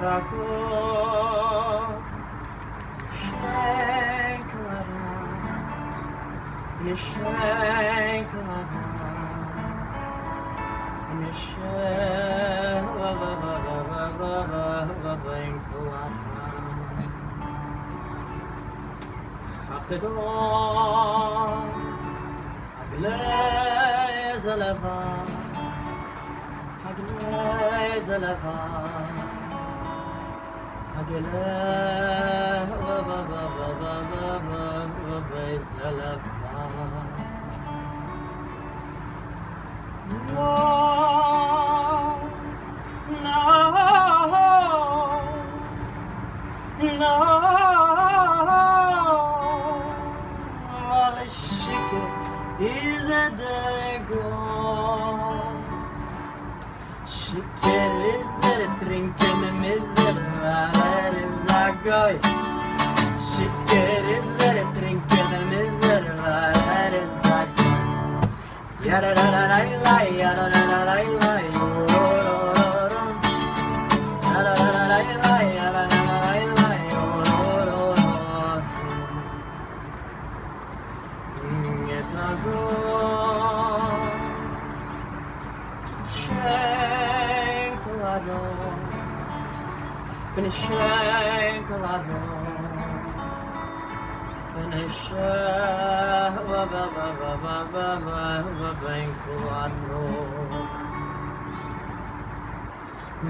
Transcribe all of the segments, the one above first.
tako Shankara Nishankara Nishankara Chapedon Haglez Aleva Haglez Aleva Haglez Aleva No, no, no All shike is a derego Shiker is a trinken miser Valer is a goy Shiker is a trinken miser Valer is a goy Yada da da da la yada da da da la Yada da da da la yada da da la Yetago Shanklado Finish Shanklado Finish Banklado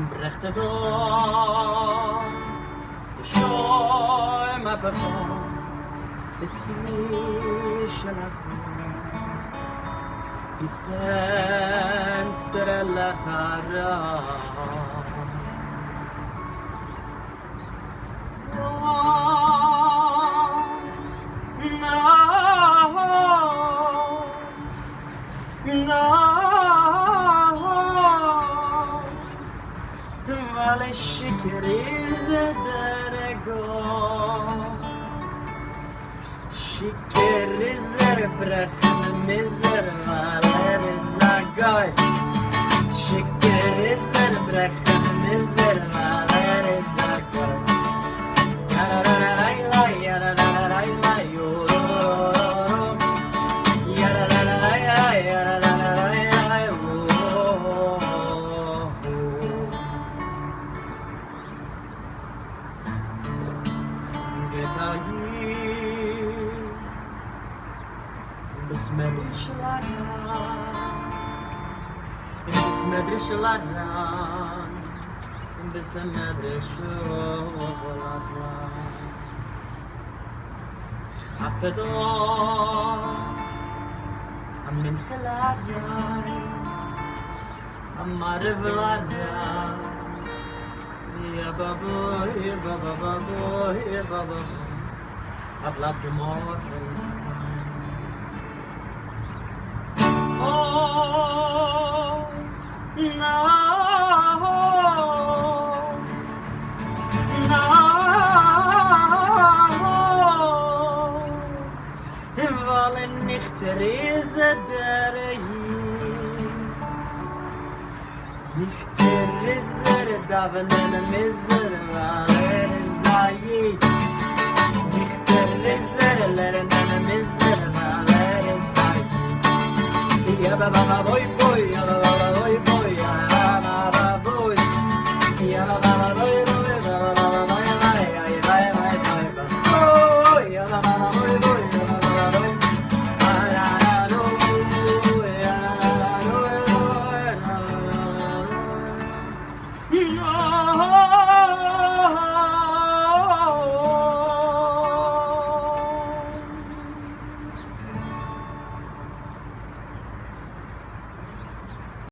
Brechte door Shoy ma perform The Tishalachon Die Fenster Lachara No Vale Shikir is a derego Shikir is a brechem miser Valer is a goy Shikir is a brechem miser Valer is a goy Yada da da da la yada da da da la Yada da da da yada da da da Besmedri Shalaran Besmedri Shalaran Chapedon Amin Chalaran Amariv Laran Ya babo, ya babo, ya babo Ablad Gemor Oh, no, no Wollen nicht Rese der Nicht Rese davenen Miser Valer Zayid Nicht Rese lernen Miser Valer Zayid Ya baba boy boy